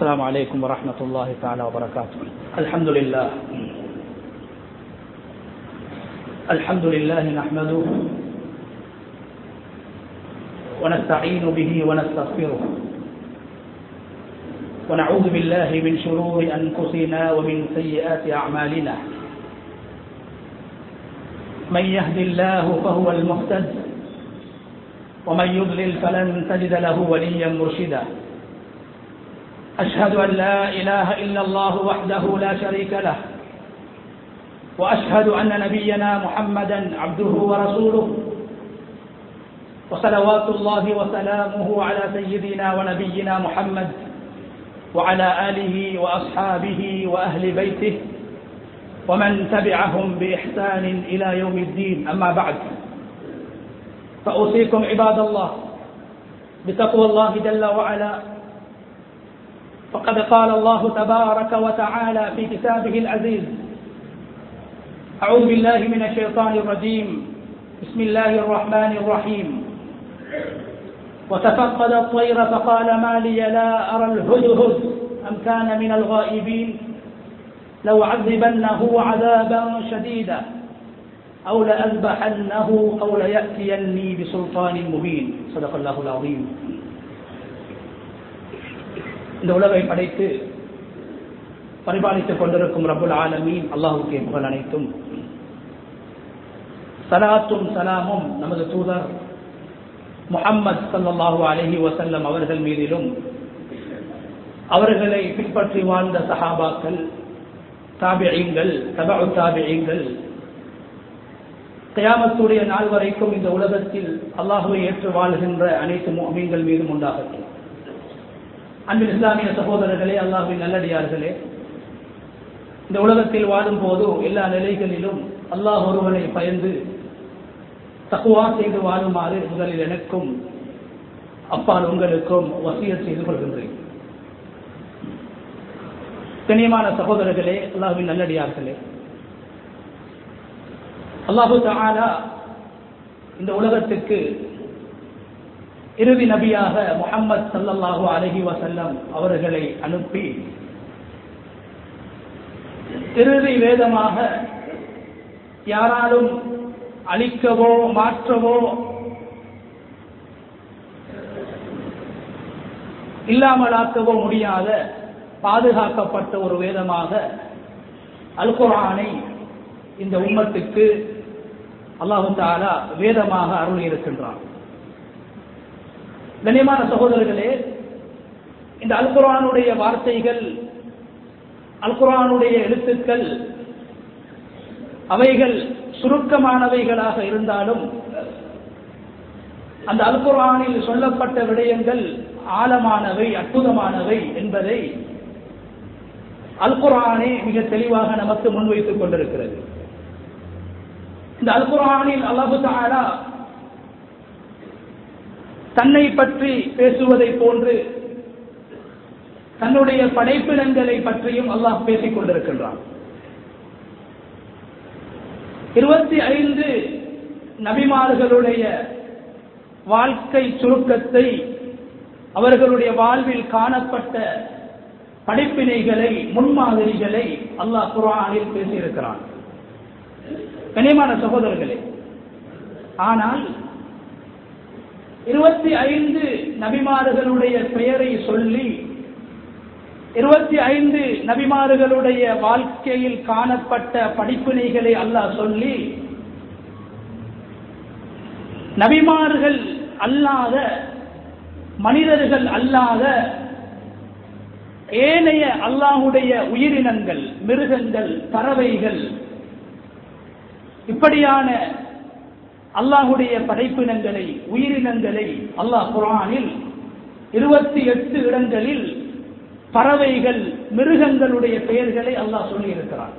السلام عليكم ورحمة الله تعالى وبركاته. الحمد لله نحمده ونستعين به ونستغفره ونعوذ بالله من شرور أنفسنا ومن سيئات أعمالنا. من يهد الله فهو المهتد ومن يضلل فلن تجد له وليا مرشدا. أشهد أن لا إله إلا الله وحده لا شريك له وأشهد أن نبينا محمدا عبده ورسوله وصلوات الله وسلامه على سيدنا ونبينا محمد وعلى آله وأصحابه وأهل بيته ومن تبعهم بإحسان إلى يوم الدين. أما بعد، فأوصيكم عباد الله بتقوى الله جل وعلا. فقد قال الله تبارك وتعالى في كتابه العزيز: أعوذ بالله من الشيطان الرجيم، بسم الله الرحمن الرحيم. وتفقد الطير فقال ما لي لا أرى الهدهد أم كان من الغائبين لو عذبنه عذابا شديدا أو لأذبحنه أو ليأتيني بسلطان مبين. صدق الله العظيم. இந்த உலகை படைத்து பரிபாலித்துக் கொண்டிருக்கும் ரப்புல் ஆலமீன் அல்லாஹ்வுக்கே புகழ் அனைத்தும். ஸலாத்தும் ஸலாமும் நமது தூதர் முஹம்மது ஸல்லல்லாஹு அலைஹி வஸல்லம் அவர்கள் மீதிலும், அவர்களை பின்பற்றி வாழ்ந்த சஹாபாக்கள், தாபிஈன்கள், தபஉ தாபிஈன்கள், கியாமத்துடைய நாள் வரைக்கும் இந்த உலகத்தில் அல்லாஹ்வை ஏற்று வாழ்கின்ற அனைத்து முஃமின்கள் மீதும் உண்டாகட்டும். அன்பின் இஸ்லாமிய சகோதரர்களே, அல்லாஹ்வின் நல்லடியார்களே, இந்த உலகத்தில் வாழும் போது எல்லா நிலைகளிலும் அல்லாஹ் ஒருவனை பயந்து தக்வா செய்து வாழுமாறு முதலில் எனக்கும் அப்பால் உங்களுக்கும் வசியத் செய்து கொள்கின்றேன். கண்ணியமான சகோதரர்களே, அல்லாஹ்வின் நல்லடியார்களே, அல்லாஹு தஆலா இந்த உலகத்துக்கு இறுதி நபியாக முஹம்மது ஸல்லல்லாஹு அலைஹி வஸல்லம் அவர்களை அனுப்பி இறுதி வேதமாக யாராலும் அழிக்கவோ மாற்றவோ இல்லாமலாக்கவோ முடியாத பாதுகாக்கப்பட்ட ஒரு வேதமாக அல் குர்ஆனை இந்த உம்மத்துக்கு அல்லாஹு தஆலா வேதமாக அருளி இருக்கின்றான். கண்ணியமான சகோதரர்களே, இந்த அல் குர்ஆனுடைய வார்த்தைகள், அல் குர்ஆனுடைய எழுத்துக்கள், அவைகள் சுருக்கமானவைகளாக இருந்தாலும் அந்த அல் குர்ஆனில் சொல்லப்பட்ட விடயங்கள் ஆழமானவை, அற்புதமானவை என்பதை அல் குர்ஆனே மிக தெளிவாக நமக்கு முன்வைத்துக் கொண்டிருக்கிறது. இந்த அல் குர்ஆனில் அல்லாஹு தஆலா தன்னை பற்றி பேசுவதை போன்று தன்னுடைய படைப்பினங்களை பற்றியும் அல்லாஹ் பேசிக் கொண்டிருக்கின்றான். 25 நபிமார்களுடைய வாழ்க்கை சுருக்கத்தை, அவர்களுடைய வாழ்வில் காணப்பட்ட படிப்பினைகளை, முன்மாதிரிகளை அல்லாஹ் குர்ஆனில் பேசியிருக்கிறான். கண்ணியமான சகோதரர்களே, ஆனால் 25 நபிமார்களுடைய பெயரை சொல்லி 25 நபிமார்களுடைய வாழ்க்கையில் காணப்பட்ட படிப்பினைகளை அல்லாஹ் சொல்லி நபிமார்கள் அல்லாத, மனிதர்கள் அல்லாத ஏனைய அல்லாஹ்வுடைய உயிரினங்கள், மிருகங்கள், பறவைகள், இப்படியான அல்லாஹ்வுடைய படைப்பினங்களை, உயிரினங்களை அல்லாஹ் குர்ஆனில் 28 இடங்களில் பறவைகள், மிருகங்களுடைய பெயர்களை அல்லாஹ் சொல்லி இருக்கிறான்.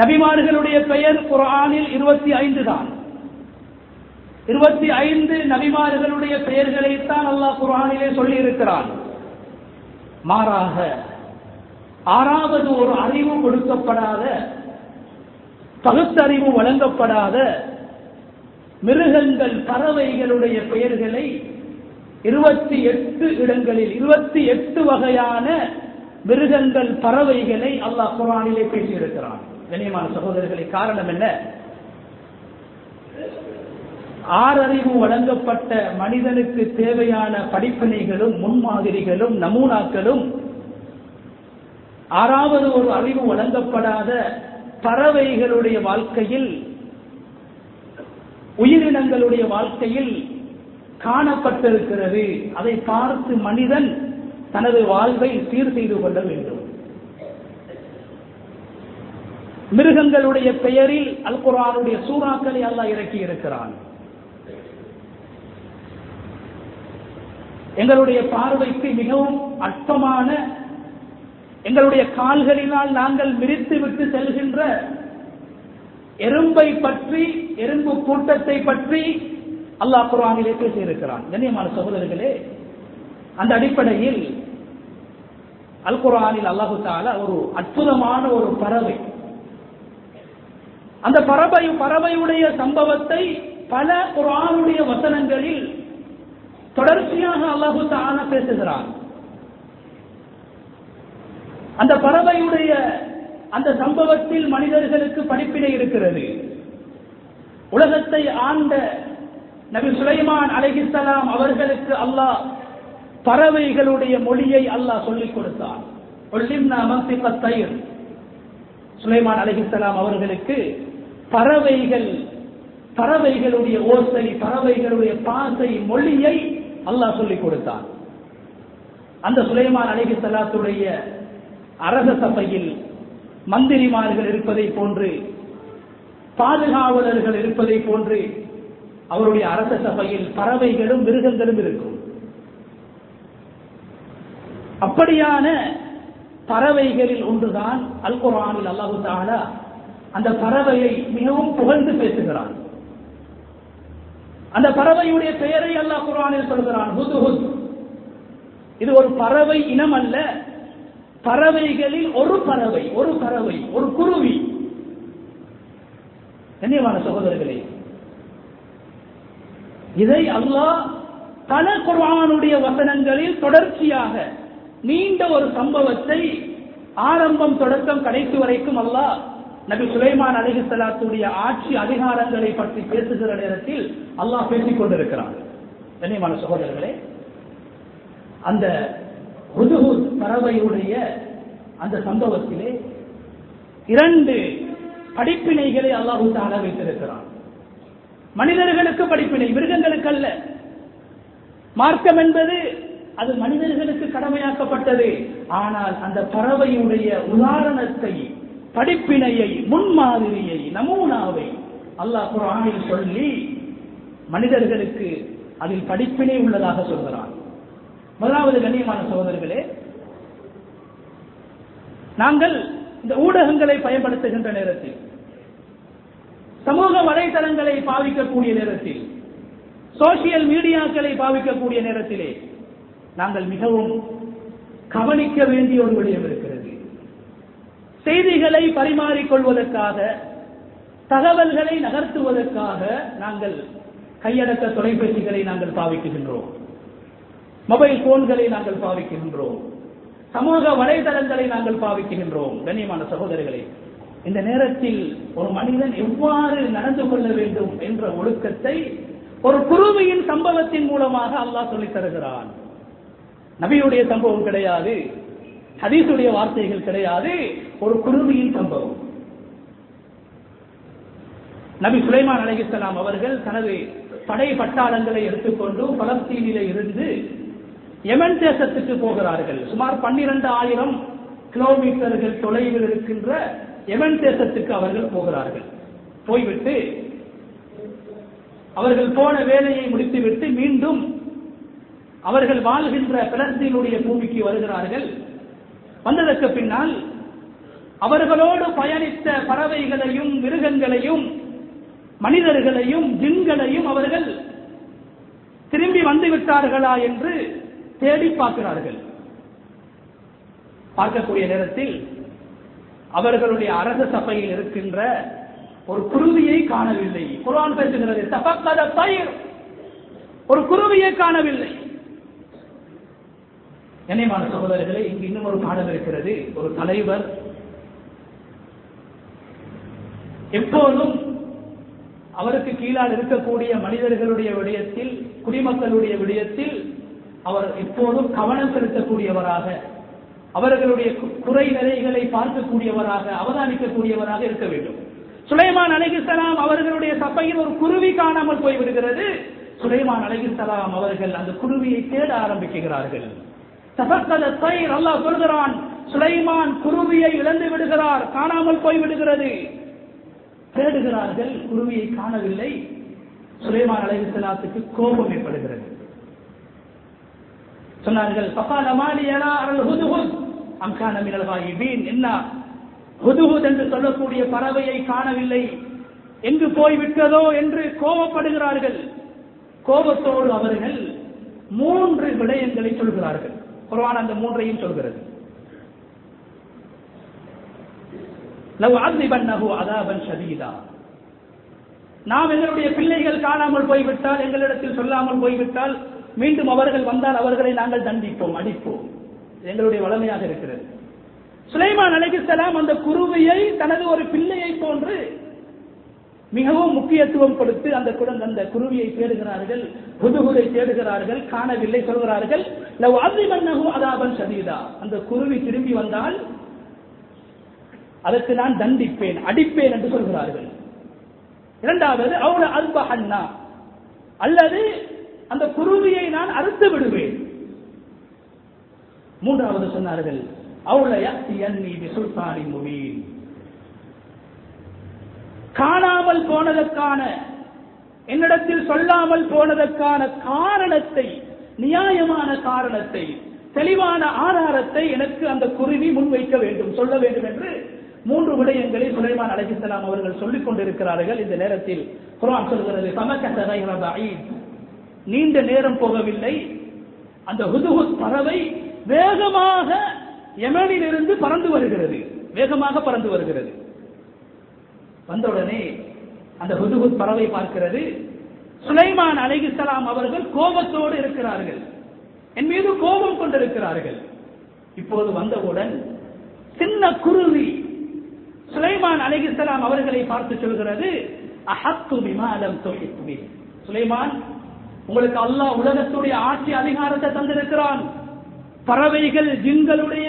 நபிமார்களுடைய பெயர் குர்ஆனில் 25 தான். 25 நபிமார்களுடைய பெயர்களைத்தான் அல்லாஹ் குர்ஆனிலே சொல்லி இருக்கிறான். மாறாக 6வது ஒரு அறிவு கொடுக்கப்படாத, பகுத்தறிவு வழங்கப்படாத மிருகங்கள், பறவைகளுடைய பெயர்களை 28 இடங்களில் 28 வகையான மிருகங்கள், பறவைகளை அல்லாஹ் குர்ஆனிலே பேசியிருக்கிறான். கண்ணியமான சகோதரர்களை, காரணம் என்ன? ஆறறிவு வழங்கப்பட்ட மனிதனுக்கு தேவையான படிப்பினைகளும் முன்மாதிரிகளும் நமூனாக்களும் ஆறாவது ஒரு அறிவு வழங்கப்படாத பறவைகளுடைய வாழ்க்கையில், உயிரினங்களுடைய வாழ்க்கையில் காணப்பட்டிருக்கிறது. அதை பார்த்து மனிதன் தனது வாழ்வை சீர் செய்து கொள்ள வேண்டும். மிருகங்களுடைய பெயரில் அல் குர்ஆனுடைய சூறாக்களை அல்லாஹ் இறக்கி இருக்கிறான். எங்களுடைய பார்வைக்கு மிகவும் அற்பமான, எங்களுடைய கால்களினால் நாங்கள் மிதித்து விட்டு செல்கின்ற எறும்பை பற்றி, எறும்பு கூட்டத்தை பற்றி அல்லாஹ் குர்ஆனிலே பேசியிருக்கிறான். கண்ணியமான சகோதரர்களே, அந்த அடிப்படையில் அல் குர்ஆனில் அல்லாஹு தஆலா ஒரு அற்புதமான ஒரு பறவை, அந்த பறவையுடைய சம்பவத்தை பல குர்ஆனுடைய வசனங்களில் தொடர்ச்சியாக அல்லாஹு தஆலா பேசுகிறான். அந்த பறவையுடைய அந்த சம்பவத்தில் மனிதர்களுக்கு படிப்பினை இருக்கிறது. உலகத்தை ஆண்ட நபி சுலைமான் அலைஹிஸ்ஸலாம் அவர்களுக்கு அல்லாஹ் பறவைகளுடைய மொழியை அல்லாஹ் சொல்லிக் கொடுத்தான். சுலைமான் அலைஹிஸ்ஸலாம் அவர்களுக்கு பறவைகளுடைய ஓசை, பறவைகளுடைய பாசை, மொழியை அல்லாஹ் சொல்லிக் கொடுத்தான். அந்த சுலைமான் அலைஹிஸ்ஸலாத்துடைய அரச சபையில் மந்திரிமார்கள் இருப்பதை போன்று, பாதுகாவலர்கள் இருப்பதை போன்று அவருடைய அரச சபையில் பறவைகளும் மிருகங்களும் இருக்கும். அப்படியான பறவைகளில் ஒன்றுதான் அல் குர்ஆனில் அல்லாஹு தஆலா அந்த பறவையை மிகவும் புகழ்ந்து பேசுகிறான். அந்த பறவையுடைய பெயரை அல்லாஹ் குர்ஆனில் சொல்கிறான், ஹுத்ஹுத். இது ஒரு பறவை இனம் அல்ல, பறவைகளில் ஒரு பறவை, ஒரு குருவி. கண்ணியமான சகோதரர்களே, இதை அல்லாஹ் பல குர்ஆனுடைய வசனங்களில் தொடர்ச்சியாக நீண்ட ஒரு சம்பவத்தை ஆரம்பம் தொடக்கம் கடைசி வரைக்கும் அல்லாஹ் நபி சுலைமான் அலைஹிஸ்ஸலாத்துடைய ஆட்சி அதிகாரங்களை பற்றி பேசுகிற நேரத்தில் அல்லாஹ் பேசிக் கொண்டிருக்கிறான். கண்ணியமான சகோதரர்களே, அந்த ஹுத்ஹுத் பறவையுடைய அந்த சம்பவத்திலே 2 படிப்பினைகளை அல்லாஹ் தஆலா வைத்திருக்கிறான். மனிதர்களுக்கு படிப்பினை, மிருகங்களுக்கு அல்ல. மார்க்கம் என்பது அது மனிதர்களுக்கு கடமையாக்கப்பட்டது. ஆனால் அந்த பறவையுடைய உதாரணத்தை, படிப்பினையை, முன்மாதிரியை, நமூனாவை அல்லாஹ் குர்ஆனில் சொல்லி மனிதர்களுக்கு அதில் படிப்பினை உள்ளதாக சொல்கிறான். முதலாவது, கண்ணியமான சகோதரர்களே, நாங்கள் இந்த ஊடகங்களை பயன்படுத்துகின்ற நேரத்தில், சமூக வலைதளங்களை பாவிக்கக்கூடிய நேரத்தில், சோசியல் மீடியாக்களை பாவிக்கக்கூடிய நேரத்திலே நாங்கள் மிகவும் கவனிக்க வேண்டிய ஒரு விடயம் இருக்கிறது. செய்திகளை பரிமாறிக்கொள்வதற்காக, தகவல்களை நகர்த்துவதற்காக நாங்கள் கையடக்க தொலைபேசிகளை நாங்கள் பாவிக்கின்றோம், மொபைல் போன்களை நாங்கள் பாவிக்கின்றோம், சமூக வலைதளங்களை நாங்கள் பாவிக்கின்றோம். கண்ணியமான சகோதரர்களே, இந்த நேரத்தில் ஒரு மனிதன் எவ்வாறு நடந்து கொள்ள வேண்டும் என்ற ஒழுக்கத்தை ஒரு குருவியின் சம்பவத்தின் மூலமாக அல்லாஹ் சொல்லித் தருகிறான். நபியுடைய சம்பவம் கிடையாது, ஹதீஸுடைய வார்த்தைகள் கிடையாது, ஒரு குருவியின் சம்பவம். நபி சுலைமான் அலைஹிஸ்ஸலாம் அவர்கள் தனது படை பட்டாளங்களை எடுத்துக்கொண்டு பலஸ்தீனிலே இருந்து யமன் தேசத்துக்கு போகிறார்கள். சுமார் 12,000 கிலோமீட்டர்கள் தொலைவில் இருக்கின்ற யமன் தேசத்துக்கு அவர்கள் போகிறார்கள். போய்விட்டு அவர்கள் போன வேலையை முடித்துவிட்டு மீண்டும் அவர்கள் வாழ்கின்ற பலஸ்தீனுடைய பூமிக்கு வருகிறார்கள். வந்ததற்கு பின்னால் அவர்களோடு பயணித்த பறவைகளையும், மிருகங்களையும், மனிதர்களையும், ஜின்களையும் அவர்கள் திரும்பி வந்துவிட்டார்களா என்று தேடி பார்க்கிறார்கள். பார்க்கக்கூடிய நேரத்தில் அவர்களுடைய அரச சபையில் இருக்கின்ற ஒரு குருவியை காணவில்லை. குர்ஆன் பேசுகிறது, தஃபக்கத தய்ர், ஒரு குருவியை காணவில்லை. கண்ணியமான சகோதரர்களே, இங்கு இன்னும் ஒரு பாடம் இருக்கிறது. ஒரு தலைவர் எப்போதும் அவருக்கு கீழால் இருக்கக்கூடிய மனிதர்களுடைய விடயத்தில், குடிமக்களுடைய விடயத்தில் அவர் எப்போதும் கவனம் செலுத்தக்கூடியவராக, அவர்களுடைய குறை நிறைகளை பார்க்கக்கூடியவராக, அவதானிக்கக்கூடியவராக இருக்க வேண்டும். சுலைமான் அலைஹிஸ்ஸலாம் அவர்களுடைய சபையில் ஒரு குருவி காணாமல் போய்விடுகிறது. சுலைமான் அலைஹிஸ்ஸலாம் அவர்கள் அந்த குருவியை தேட ஆரம்பிக்கிறார்கள். அல்லாஹ் சொல்கிறான், சுலைமான் குருவியை இழந்து விடுகிறார், காணாமல் போய்விடுகிறது. தேடுகிறார்கள், குருவியை காணவில்லை. சுலைமான் அலைஹிஸ்ஸலாத்துக்கு கோபம் ஏற்படுகிறது. சொன்னார்கள், என்ன ஹுதுஹுத் என்று சொல்லக்கூடிய பறவையை காணவில்லை, எங்கு போய்விட்டதோ என்று கோபப்படுகிறார்கள். கோபத்தோடு அவர்கள் 3 விடயங்களை சொல்கிறார்கள். குர்ஆன் அந்த 3ஐயும் சொல்கிறது. லவ் அஸிபன்னஹு அஸாபன் ஷதீதா, நாம் எங்களுடைய பிள்ளைகள் காணாமல் போய்விட்டால், எங்களிடத்தில் சொல்லாமல் போய்விட்டால், மீண்டும் அவர்கள் வந்தால் அவர்களை நாங்கள் தண்டிப்போம், அடிப்போம். எங்களுடைய வளமையாக இருக்கிறது. சுலைமான் அலைஹிஸ்ஸலாம் அந்த குருவியை தனது ஒரு பிள்ளையை போன்று மிகவும் முக்கியத்துவம் கொடுத்து அந்த குருவியை தேடுகிறார்கள், ஹுதுஹுதை தேடுகிறார்கள், காணவில்லை. சொல்கிறார்கள், லவ் அஸிபன்னஹு அஸாபன் ஷதீதா, அந்த குருவி திரும்பி வந்தால் அதற்கு நான் தண்டிப்பேன், அடிப்பேன் என்று சொல்கிறார்கள். இரண்டாவது, அவுல அல்பஹன்னா, அல்லது அந்த குருவியை நான் அறுத்து விடுவேன். மூன்றாவது சொன்னார்கள், அவுல யக்தியன்னி பிசுல்தானின் முபீன், காணாமல் போனதற்கான, என்னிடத்தில் சொல்லாமல் போனதற்கான காரணத்தை, நியாயமான காரணத்தை, தெளிவான ஆதாரத்தை எனக்கு அந்த குருவி முன்வைக்க வேண்டும், சொல்ல வேண்டும் என்று 3 விடயங்களை சுலைமான் அலைஹிஸ்ஸலாம் அவர்கள் சொல்லிக் கொண்டிருக்கிறார்கள். இந்த நேரத்தில் குர்ஆன் சொல்கிறது, ஃபமகஸ கைர பஈத், நீண்ட நேரம் போகவில்லை, அந்த ஹுதுஹுத் பறவை வேகமாக யமனில் இருந்து பறந்து வருகிறது, வேகமாக பறந்து வருகிறது. வந்தவுடனே அந்த ஹுதுஹுத் பறவை பார்க்கிறது, சுலைமான் அலைஹிஸ்ஸலாம் அவர்கள் கோபத்தோடு இருக்கிறார்கள், என் மீது கோபம் கொண்டிருக்கிறார்கள். இப்போது வந்தவுடன் சின்ன குருவி சுலைமான் அலைஹிஸ்ஸலாம் அவர்களை பார்த்து சொல்கிறது, அஹத்து பிமா லம் துஹித் பி, சுலைமான், உங்களுக்கு அல்லாஹ் உலகத்துடைய ஆட்சி அதிகாரத்தை தந்திருக்கிறான், பறவைகள் ஜின்களுடைய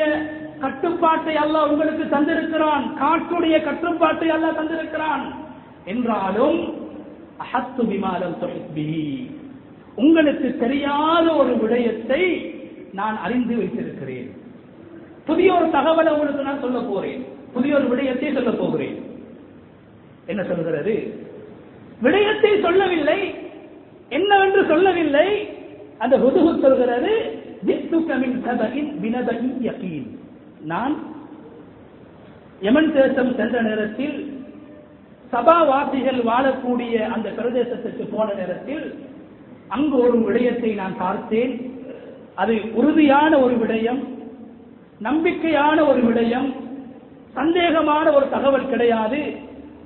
கட்டுப்பாட்டை அல்லாஹ் உங்களுக்கு தந்திருக்கிறான், காற்றுடைய கட்டுப்பாட்டை அல்லாஹ் தந்திருக்கிறான். என்றாலும் அஹத்து பிமா லம் துஹித் பி, உங்களுக்கு தெரியாத ஒரு விடயத்தை நான் அறிந்து வைத்திருக்கிறேன். புதிய ஒரு தகவலை உங்களுக்கு நான் சொல்ல போறேன், புதிய ஒரு விடயத்தை சொல்ல போகிறேன். என்ன சொல்கிறது? விடயத்தை சொல்லவில்லை, என்னவென்று சொல்லவில்லை. அந்த ஹுதுஹுத் சொல்கிறது, நான் யமன் தேசம் சென்ற நேரத்தில், சபாவாசிகள் வாழக்கூடிய அந்த பிரதேசத்துக்கு போன நேரத்தில் அங்கு ஒரு விடயத்தை நான் பார்த்தேன். அது உறுதியான ஒரு விடயம், நம்பிக்கையான ஒரு விடயம், சந்தேகமான ஒரு தகவல் கிடையாது,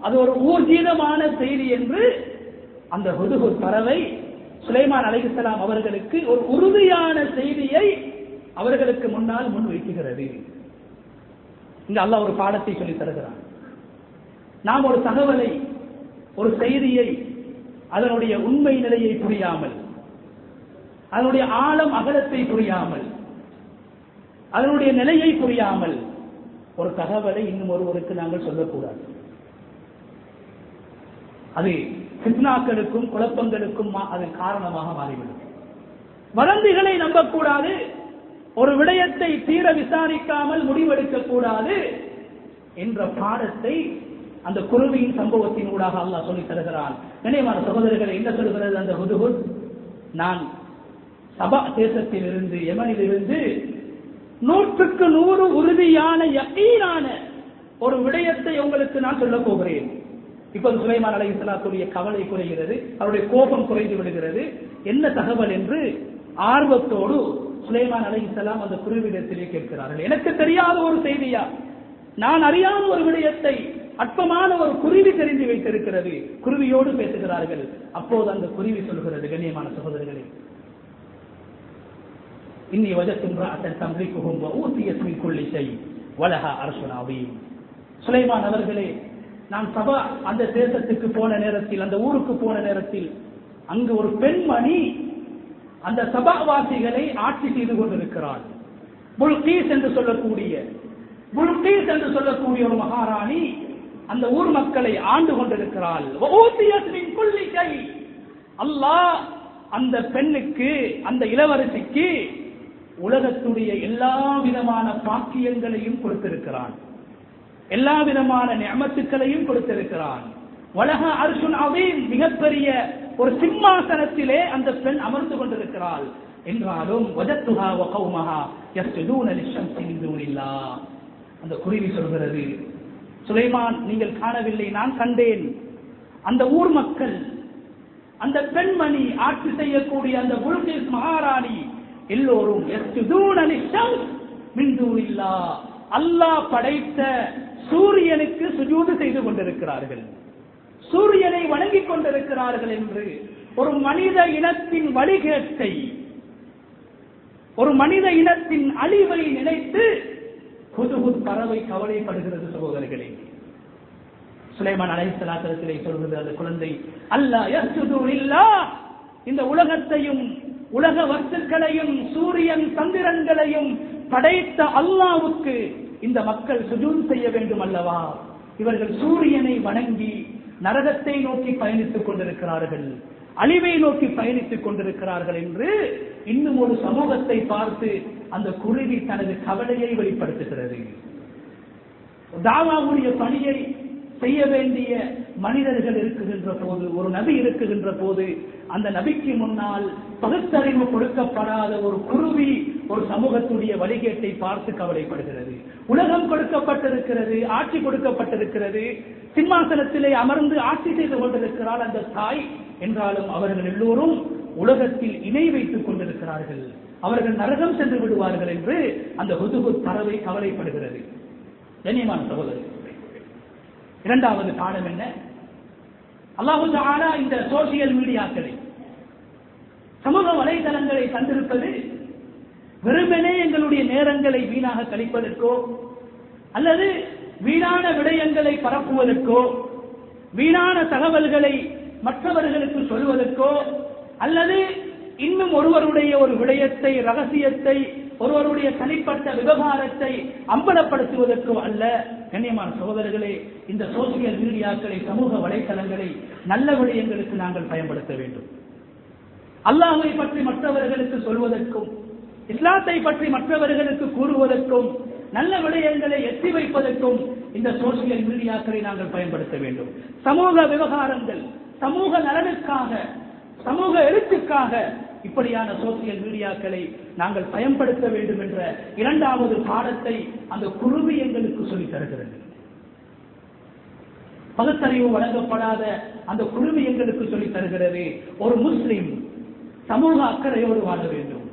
அது ஒரு ஊர்ஜிதமான செய்தி என்று அந்த ஹுதுஹுத் பறவை சுலைமான் அலைஹிஸ்ஸலாம் அவர்களுக்கு ஒரு உறுதியான செய்தியை அவர்களுக்கு முன்னால் முன்வைக்குகிறது. இங்க அல்லாஹ் ஒரு பாடத்தை சொல்லி தருகிறான். நாம் ஒரு தகவலை, ஒரு செய்தியை, அதனுடைய உண்மை நிலையை புரியாமல், அதனுடைய ஆழம் அகலத்தை புரியாமல், அதனுடைய நிலையை புரியாமல் ஒரு தகவலை இன்னும் ஒருவருக்கு நாங்கள் சொல்லக்கூடாது. அது ஃபித்னாக்களுக்கும் குழப்பங்களுக்கும் அது காரணமாக மாறிவிடும். வதந்திகளை நம்பக்கூடாது, ஒரு விடயத்தை தீர விசாரிக்காமல் முடிவெடுக்க கூடாது என்ற பாடத்தை அந்த குருவியின் சம்பவத்தின் ஊடாக அல்லாஹ் சொல்லி தருகிறான். கண்ணியமான சகோதரர்களை, என்ன சொல்கிறது அந்த ஹுதுஹுத்? நான் சபா தேசத்தில் இருந்து, யமனில் இருந்து 100க்கு 100 உறுதியான யகீனான ஒரு விடயத்தை உங்களுக்கு நான் சொல்ல போகிறேன். இப்போது சுலைமான் அலைஹிஸ்ஸலாத்துடைய கவலை குறைகிறது, அவருடைய கோபம் குறைந்து விடுகிறது. என்ன தகவல் என்று ஆர்வத்தோடு சுலைமான் அலைஹிஸ்ஸலாம் அந்த குருவிடத்திலே கேட்கிறார்கள். எனக்கு தெரியாத ஒரு செய்தியா, நான் அறியாத ஒரு விடயத்தை அற்பமான ஒரு குருவி தெரிந்து வைத்திருக்கிறது. குருவியோடு பேசுகிறார்கள். அப்போது அந்த குருவி சொல்கிறது, கண்ணியமான சகோதரர்களே, இன்னி வஜத்து இம்ரஅத்தன் தம்லிகுஹும் வ ஊதியத் மின் குல்லி ஷை வலஹா அர்ஷுன் அதீம். சுலைமான் அவர்களே, நான் சபா அந்த தேசத்துக்கு போன நேரத்தில், அந்த ஊருக்கு போன நேரத்தில், அங்கு ஒரு பெண்மணி அந்த சபாவாசிகளை ஆட்சி செய்து கொண்டிருக்கிறாள். புல்கீஸ் என்று சொல்லக்கூடிய ஒரு மகாராணி அந்த ஊர் மக்களை ஆண்டு கொண்டிருக்கிறாள். அல்லாஹ் அந்த பெண்ணுக்கு, அந்த இளவரசிக்கு உலகத்துடைய எல்லா விதமான பாக்கியங்களையும் கொடுத்திருக்கிறான், எல்லா விதமான நிஅமத்துக்களையும் கொடுத்திருக்கிறான். வலஹ அர்ஷுன் அதீம், மிகப்பெரிய ஒரு சிம்மாசனத்திலே அந்த பெண் அமர்ந்து கொண்டிருக்கிறாள். என்றாலும் வஜத்துஹா வ கௌமஹா யஸ்ஜுதூன லிஷம்ஸி மின் தூனில்லாஹ். அந்த குருவி சொல்கிறது, சுலைமான் நீங்கள் காணவில்லை, நான் கண்டேன். அந்த ஊர் மக்கள், அந்த பெண்மணி, ஆட்சி செய்யக்கூடிய அந்த புல்கீஸ் மகாராணி எல்லோரும் யஸ்ஜுதூன லிஷம்ஸி மின் தூனில்லாஹ், அல்லாஹ் படைத்த சூரியனுக்கு சுஜூது செய்து கொண்டிருக்கிறார்கள், சூரியனை வணங்கிக் கொண்டிருக்கிறார்கள் என்று ஒரு மனித இனத்தின் வழிகேட்டை, ஒரு மனித இனத்தின் அழிவை நினைத்து ஹுதுஹுத் பறவை கவலைப்படுகிறது. சகோதரர்களே, சுலைமான் அலைஹிஸ்ஸலாத்திலே சொல்கிறது அந்த குழந்தை, அல்லாஹ் யஸ்ஜுது லில்லாஹ், இந்த உலகத்தையும் உலக வஸ்துக்களையும் சூரியன் சந்திரன்களையும் படைத்த அல்லாஹ்வுக்கு இந்த மக்கள் சுஜூத் செய்ய வேண்டும் அல்லவா? இவர்கள் சூரியனை வணங்கி நரகத்தை நோக்கி பயணித்துக் கொண்டிருக்கிறார்கள், அழிவை நோக்கி பயணித்துக் கொண்டிருக்கிறார்கள் என்று இன்னும் ஒரு சமூகத்தை பார்த்து அந்த குருவி தனது கவலையை வெளிப்படுத்துகிறது. தாவாவுடைய பணியை செய்ய வேண்டிய மனிதர்கள் இருக்குகின்ற போது, ஒரு நபி இருக்குகின்ற போது, அந்த நபிக்கு முன்னால் பகுத்தறிவு கொடுக்கப்படாத ஒரு குருவி ஒரு சமூகத்துடைய வழிகேட்டை பார்த்து கவலைப்படுகிறது. உலகம் கொடுக்கப்பட்டிருக்கிறது, ஆட்சி கொடுக்கப்பட்டிருக்கிறது, சிம்மாசனத்திலே அமர்ந்து ஆட்சி செய்து கொண்டிருக்கிறார் அந்த தாய். என்றாலும் அவர்கள் எல்லோரும் உலகத்தில் இணை வைத்துக் கொண்டிருக்கிறார்கள், அவர்கள் நரகம் சென்று விடுவார்கள் என்று அந்த ஹுதுஹுத் பறவை கவலைப்படுகிறது. கண்ணியமான சகோதரர், இரண்டாவது பாடம் என்ன? அல்லாஹு தஆலா இந்த சோசியல் மீடியாக்களை, சமூக வலைதளங்களை தந்திருப்பது வெறுமனே எங்களுடைய நேரங்களை வீணாக கழிப்பதற்கோ, அல்லது வீணான விடயங்களை பரப்புவதற்கோ, வீணான தகவல்களை மற்றவர்களுக்கு சொல்வதற்கோ, அல்லது இன்னும் ஒருவருடைய ஒரு விடயத்தை, ரகசியத்தை, ஒருவருடைய தனிப்பட்ட விவகாரத்தை அம்பலப்படுத்துவதற்கோ அல்ல. கண்ணியமான சகோதரர்களே, இந்த சோசியல் மீடியாக்களை, சமூக வலைத்தளங்களை நல்ல விடயங்களுக்கு நாங்கள் பயன்படுத்த வேண்டும். அல்லாஹ்வை பற்றி மற்றவர்களுக்கு சொல்வதற்கும், இஸ்லாத்தை பற்றி மற்றவர்களுக்கு கூறுவதற்கும், நல்ல விடயங்களை எத்தி வைப்பதற்கும் இந்த சோசியல் மீடியாக்களை நாங்கள் பயன்படுத்த வேண்டும். சமூக விவகாரங்கள், சமூக நலனுக்காக, சமூக எழுத்துக்காக இப்படியான சோசியல் மீடியாக்களை நாங்கள் பயன்படுத்த வேண்டும் என்ற இரண்டாவது பாடத்தை அந்த குருவி எங்களுக்கு சொல்லித் தருகிறது. பகுத்தறிவு வழங்கப்படாத அந்த குருவி எங்களுக்கு சொல்லித் தருகிறது, ஒரு முஸ்லிம் சமூக அக்கறையோடு வாழ வேண்டும்,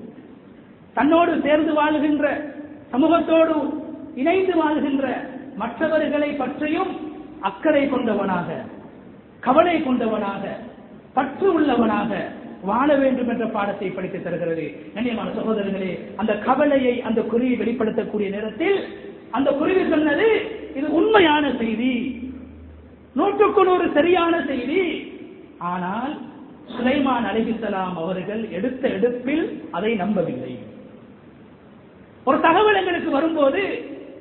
தன்னோடு சேர்ந்து வாழுகின்ற, சமூகத்தோடு இணைந்து வாழ்கின்ற மற்றவர்களை பற்றியும் அக்கறை கொண்டவனாக, கவலை கொண்டவனாக, பற்று உள்ளவனாக வாழ வேண்டும் என்ற பாடத்தை படித்து தருகிறது. கண்ணியமான சகோதரர்களே, அந்த கவலையை அந்த குருவி வெளிப்படுத்தக்கூடிய நேரத்தில் அந்த குருவி சொன்னது, இது உண்மையான செய்தி, 100% சரியான செய்தி. ஆனால் சுலைமான் அலைஹிஸ்ஸலாம் அவர்கள் எடுத்த எடுப்பில் அதை நம்பவில்லை. ஒரு தகவல் எங்களுக்கு வரும்போது,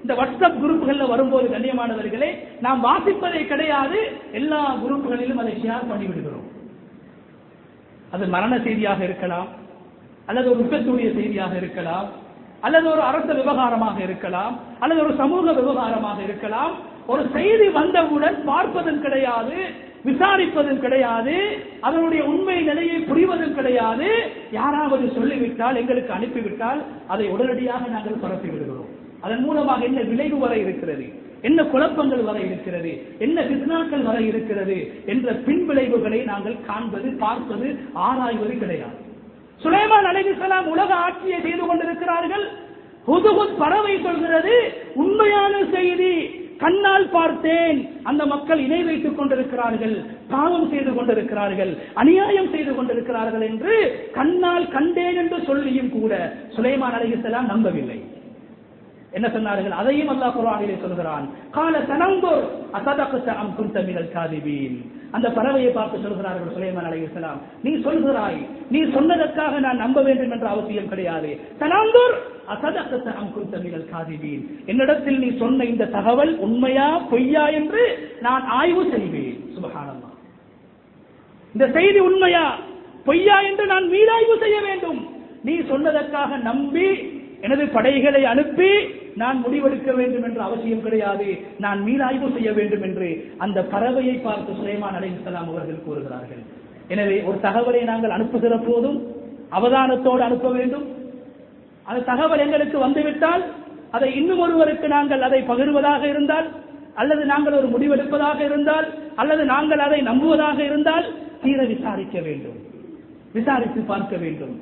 இந்த வாட்ஸ்அப் குரூப்புகள்ல வரும்போது, கண்ணியமானவர்களே, நாம் வாசிப்பதை கிடையாது, எல்லா குரூப்புகளிலும் அதை ஷேர் பண்ணிவிடுகிறோம். அது மரண செய்தியாக இருக்கலாம், அல்லது ஒரு விபத்துடைய செய்தியாக இருக்கலாம், அல்லது ஒரு அரச விவகாரமாக இருக்கலாம், அல்லது ஒரு சமூக விவகாரமாக இருக்கலாம். ஒரு செய்தி வந்தவுடன் பார்ப்பதும் கிடையாது, விசாரிப்பதும் கிடையாது, அதனுடைய உண்மை நிலையை புரிவதும் கிடையாது. யாராவது சொல்லிவிட்டால், எங்களுக்கு அனுப்பிவிட்டால் அதை உடனடியாக நாங்கள் பரப்பி விடுகிறோம். அதன் மூலமாக என்ன விளைவு வர இருக்கிறது, என்ன குழப்பங்கள் வர இருக்கிறது, என்ன பித்னாக்கள் வர இருக்கிறது என்ற பின்விளைவுகளை நாங்கள் காண்பது, பார்ப்பது, ஆராய்வது கிடையாது. சுலைமான் அலைஹிஸ்ஸலாம் உலக ஆட்சியை செய்து கொண்டிருக்கிறார்கள். ஹுதுஹுத் பறவை சொல்கிறது, உண்மையான செய்தி, கண்ணால் பார்த்தேன், அந்த மக்கள் இணை வைத்துக் கொண்டிருக்கிறார்கள், பாவம் செய்து கொண்டிருக்கிறார்கள், அநியாயம் செய்து கொண்டிருக்கிறார்கள் என்று கண்ணால் கண்டேன் என்று சொல்லியும் கூட சுலைமான் அலைஹிஸ்ஸலாம் நம்பவில்லை. என்ன சொன்னார்கள்? அதையும் அல்லாஹ் குர்ஆனிலே சொல்கிறான். கால தனங்குர் அஸதக்த அம் குன்த மினல் காதிபீன். அந்த பறவையை பார்த்து சொல்கிறார்கள் சுலைமான் அலைஹிஸ்ஸலாம், நீ சொல்கிறாய், நீ சொன்னதற்காக நான் நம்ப வேண்டும் என்ற அவசியம் கிடையாது. தனங்குர் அஸதக்த அம் குன்த மினல் காதிபீன். என்னிடத்தில் நீ சொன்ன இந்த தகவல் உண்மையா பொய்யா என்று நான் ஆய்வு செய்வேன். சுப்ஹானல்லாஹ். இந்த செய்தி உண்மையா பொய்யா என்று நான் மீளாய்வு செய்ய வேண்டும். நீ சொன்னதற்காக நம்பி எனது படைகளை அனுப்பி நான் முடிவெடுக்க வேண்டும் என்ற அவசியம் கிடையாது, நான் மீளாய்வு செய்ய வேண்டும் என்று அந்த பறவையை பார்த்து சுலைமான் அலைஹிஸ்ஸலாம் அவர்கள் கூறுகிறார்கள். எனவே ஒரு தகவலை நாங்கள் அனுப்புகிற போதும் அவதானத்தோடு அனுப்ப வேண்டும். அந்த தகவல் எங்களுக்கு வந்துவிட்டால் அதை இன்னும் ஒருவருக்கு நாங்கள் அதை பகிர்வதாக இருந்தால், அல்லது நாங்கள் ஒரு முடிவெடுப்பதாக இருந்தால், அல்லது நாங்கள் அதை நம்புவதாக இருந்தால் தீர விசாரிக்க வேண்டும், விசாரித்து பார்க்க வேண்டும்,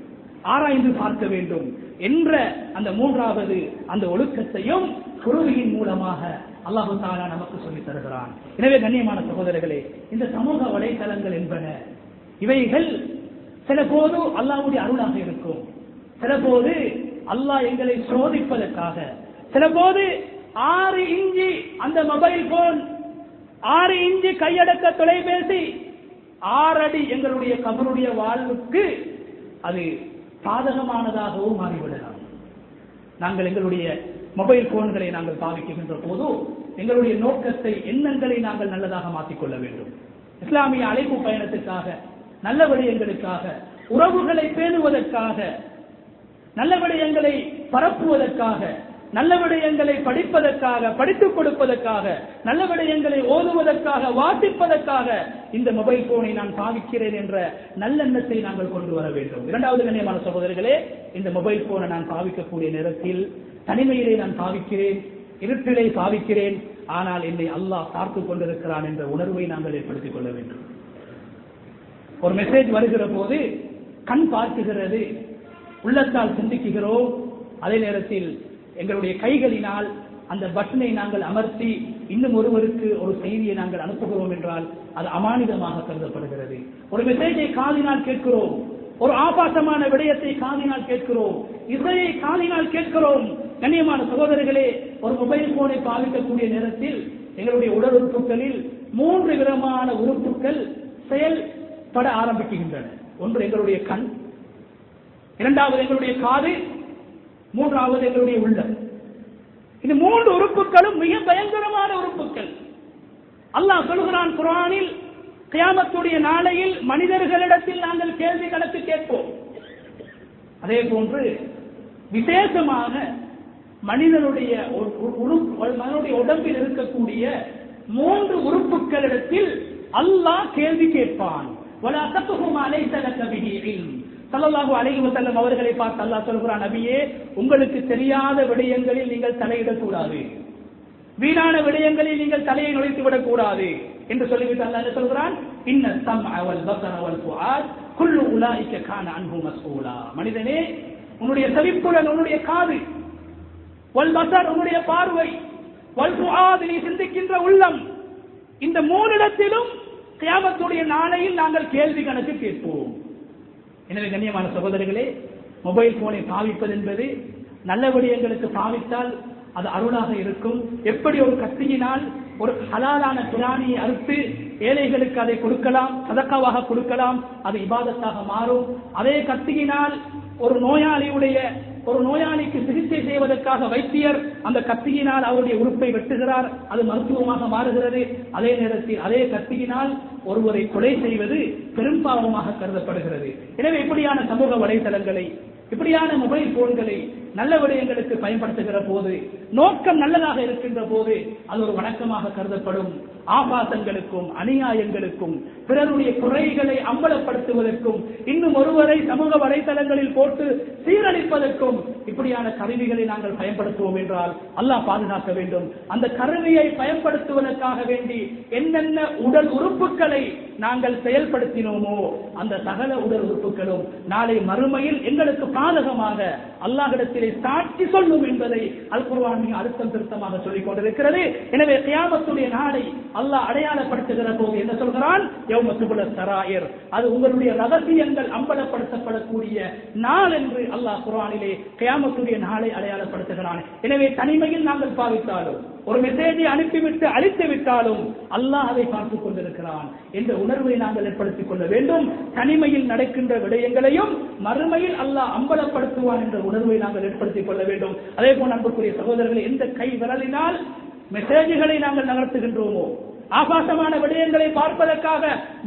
ஆராய்ந்து பார்க்க வேண்டும் என்ற அந்த மூன்றாவது அந்த ஒழுக்கத்தையும் குர்ஆனின் மூலமாக அல்லாஹ் தஆலா நமக்கு சொல்லித் தருகிறான். எனவே கண்ணியமான சகோதரர்களே, இந்த சமூக வலைதளங்கள் என்பன இவைகள் சில போது அல்லாஹ்வுடைய அருளாக இருக்கும், சில போது அல்லாஹ் எங்களை சோதிப்பதற்காக, சில போது 6 இன்ச்சு அந்த மொபைல் போன், 6 இன்ச்சு கையடக்க தொலைபேசி, 6 அடி எங்களுடைய கபருடைய வாழ்வுக்கு அது சாதகமானதாகவும் மாறிவிடலாம். நாங்கள் எங்களுடைய மொபைல் போன்களை நாங்கள் பாவிக்கின்ற போது எங்களுடைய நோக்கத்தை, எண்ணங்களை நாங்கள் நல்லதாக மாற்றிக்கொள்ள வேண்டும். இஸ்லாமிய அழைப்பு பயணத்திற்காக, நல்ல விடயங்களுக்காக, உறவுகளை பேணுவதற்காக, நல்ல விடயங்களை பரப்புவதற்காக, நல்ல விடயங்களை படிப்பதற்காக, படித்துக் கொடுப்பதற்காக, நல்ல விடயங்களை ஓதுவதற்காக, வாசிப்பதற்காக இந்த மொபைல் போனை நான் பாவிக்கிறேன் என்ற நல்லெண்ணத்தை நாங்கள் கொண்டு வர வேண்டும். இரண்டாவது கண்ணியமான சகோதரர்களே, இந்த மொபைல் போனை நான் பாவிக்கக்கூடிய நேரத்தில் தனிமையிலே நான் பாவிக்கிறேன், இருட்டிலே பாவிக்கிறேன், ஆனால் என்னை அல்லாஹ் பார்த்துக் கொண்டிருக்கிறான் என்ற உணர்வை நாங்கள் ஏற்படுத்திக் கொள்ள வேண்டும். ஒரு மெசேஜ் வருகிற போது கண் பார்க்குகிறது, உள்ளத்தால் சிந்திக்குகிறோம், அதே நேரத்தில் எங்களுடைய கைகளினால் அந்த பட்டனை நாங்கள் அமர்த்தி இன்னும் ஒருவருக்கு ஒரு செய்தியை நாங்கள் அனுப்புகிறோம் என்றால் அது அமானிதமாக கருதப்படுகிறது. ஒரு மெசேஜை காதினால் கேட்கிறோம், ஒரு ஆபாசமான விடயத்தை காதினால் கேட்கிறோம், இசையை காதினால் கேட்கிறோம். கண்ணியமான சகோதரர்களே, ஒரு மொபைல் போனை பாவிக்கக்கூடிய நேரத்தில் எங்களுடைய உடல் உறுப்புகளில் 3 விதமான உறுப்புகள் செயல்பட ஆரம்பிக்கின்றன. ஒன்று எங்களுடைய கண், இரண்டாவது எங்களுடைய காது, மூன்றாவது எங்களுடைய உள்ளம். இந்த 3 உறுப்புகளும் மிக பயங்கரமான உறுப்புகள். அல்லாஹ் சொல்கிறான் குர்ஆனில், கியாமத்துடைய நாளையில் மனிதர்களிடத்தில் நாங்கள் கேள்வி கணக்கு கேட்போம். அதே போன்று விசேஷமாக மனிதனுடைய உடம்பில் இருக்கக்கூடிய 3 உறுப்புகளிடத்தில் அல்லாஹ் கேள்வி கேட்பான். வலா தக்ஃபு லைஸ லக பிஹி இல்ம். ஸல்லல்லாஹு அலைஹி வஸல்லம் அவர்களை பார்த்து அல்லாஹ் சொல்கிறான், நபியே, உங்களுக்கு தெரியாத விடயங்களில் நீங்கள் தலையிடக்கூடாது, வீணான விடயங்களில் நீங்கள் தலையை நுழைத்து விடக்கூடாது என்று சொல்லிவிட்டு அல்லாஹ் என்ன சொல்கிறான்? இன்ன ஸம்அ வல் பஸர வல் ஃபுஆத் குல்லு உலாயிக கான அன்ஹு மஸ்ஊலா. மனிதனே, உன்னுடைய செவிப்புலன், உன்னுடைய காது, வல் பஸர் உன்னுடைய பார்வை, வல் ஃபுஆத் நீ சிந்திக்கின்ற உள்ளம், இந்த 3 இடத்திலும் கியாமத்துடைய நாளையில் நாங்கள் கேள்வி கணக்கு கேட்போம். எனவே கண்ணியமான சகோதரர்களே, மொபைல் போனை பாவிப்பது என்பது நல்ல விடயங்களுக்கு பாவித்தால் அது அருளாக இருக்கும். எப்படி ஒரு கத்தியினால் ஒரு ஹலாலான பிராணியை அறுத்து ஏழைகளுக்கு அதை கொடுக்கலாம், சதக்காவாக கொடுக்கலாம், அது இபாதத்தாக மாறும். அதே கத்தியினால் ஒரு நோயாளிக்கு சிகிச்சை செய்வதற்காக வைத்தியர் அந்த கத்தியினால் அவருடைய உறுப்பை வெட்டுகிறார், அது மருத்துவமாக மாறுகிறது. அதே நேரத்தில் அதே கத்தியினால் ஒருவரை கொலை செய்வது பெரும்பாவமாக கருதப்படுகிறது. எனவே இப்படியான சமூக வலைதளங்களை, இப்படியான மொபைல் போன்களை நல்ல விடயங்களுக்கு பயன்படுத்துகிற போது, நோக்கம் நல்லதாக இருக்கின்ற போது அது ஒரு வணக்கமாக கருதப்படும். ஆபாசங்களுக்கும் அநியாயங்களுக்கும் பிறருடைய குறைகளை அம்பலப்படுத்துவதற்கும் இன்னும் ஒருவரை சமூக வலைதளங்களில் போட்டு சீரழிப்பதற்கும் இப்படியான கருவிகளை நாங்கள் பயன்படுத்துவோம் என்றால் அல்லாஹ் பாதுகாக்க வேண்டும். அந்த கருவியை பயன்படுத்துவதற்காக வேண்டி என்னென்ன உடல் உறுப்புகளை நாங்கள் செயல்படுத்தினோமோ அந்த சகல உடல் உறுப்புகளும் நாளை மறுமையில் எங்களுக்கு பாதகமாக அல்லாஹ்விடத்திலே சாட்சி சொல்லும் என்பதை அல் குர்ஆன் குர்ஆன் மிக அழுத்தம் திருத்தமாக சொல்லிக் கொண்டிருக்கிறது. எனவே கியாமத்துடைய நாளை அல்லாஹ் அடையாளப்படுத்துகிற போது என்ன சொல்கிறான்? யௌம துபுல ஸராயிர், அது உங்களுடைய ரகசியங்கள் அம்பலப்படுத்தப்படக்கூடிய நாள் என்று அல்லாஹ் குர்ஆனிலே கியாமத்துடைய நாளை அடையாளப்படுத்துகிறான். எனவே தனிமையில் நாங்கள் பாவித்தாலும், ஒரு மெசேஜை அனுப்பிவிட்டு அழித்து விட்டாலும் அல்லாஹ் அதை பார்த்துக் கொண்டிருக்கிறான் என்ற உணர்வை நாங்கள் ஏற்படுத்திக் கொள்ள வேண்டும். தனிமையில் நடக்கின்ற விடயங்களையும் மறுமையில் அல்லாஹ் அம்பலப்படுத்துவான் என்ற உணர்வை நாங்கள் ஏற்படுத்திக் கொள்ள வேண்டும். அதே போல் அன்புக்குரிய சகோதரர்களை, எந்த கை விரலினால் மெசேஜ்களை நாங்கள் நகர்த்துகின்றோமோ, ஆபாசமான விடயங்களை பார்ப்பதற்காக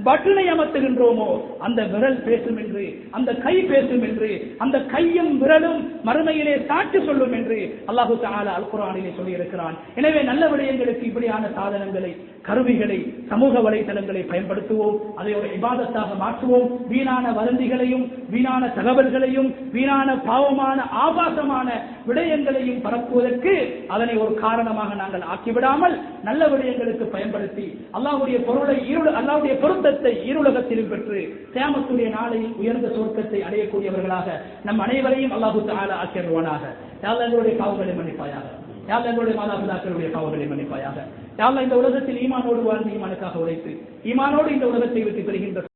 பட்டனை அமர்த்துகின்றோமோ, அந்த விரல் பேசும் என்று, அந்த கை பேசும் என்று, அந்த கையும் விரலும் மறுமையிலே சாட்சி சொல்லும் என்று அல்லாஹு தஆலா அல் குர்ஆனிலே சொல்லியிருக்கிறான். எனவே நல்ல விடயங்களுக்கு இப்படியான சாதனங்களை, கருவிகளை, சமூக வலைதளங்களை பயன்படுத்துவோம். அதை ஒரு இபாதத்தாக மாற்றுவோம். வீணான வதந்திகளையும், வீணான தகவல்களையும், வீணான பாவமான ஆபாசமான விடயங்களையும் பரப்புவதற்கு அதனை ஒரு காரணமாக நாங்கள் ஆக்கிவிடாமல் நல்ல விடயங்களுக்கு பயன்படுத்தி அல்லாஹ்வுடைய பொருளை, அல்லாஹ்வுடைய பொருத்தத்தை ஈருலகத்திலும் பெற்று கியாமத்துடைய நாளையில் உயர்ந்த சொர்க்கத்தை அடையக்கூடியவர்களாக நம் அனைவரையும் அல்லாஹு தஆலா ஆக்கிடுவானாக. யா அல்லாஹ் எங்களுடைய பாவங்களை மன்னிப்பாயாக. யா அல்லாஹ் எங்களுடைய மாதாபிதாக்களுடைய பாவங்களை மன்னிப்பாயாக. யா அல்லாஹ் இந்த உலகத்தில் ஈமானோடு வாழ்ந்து ஈமானுக்காக உழைத்து ஈமானோடு இந்த உலகத்தை விட்டு பெறுகின்ற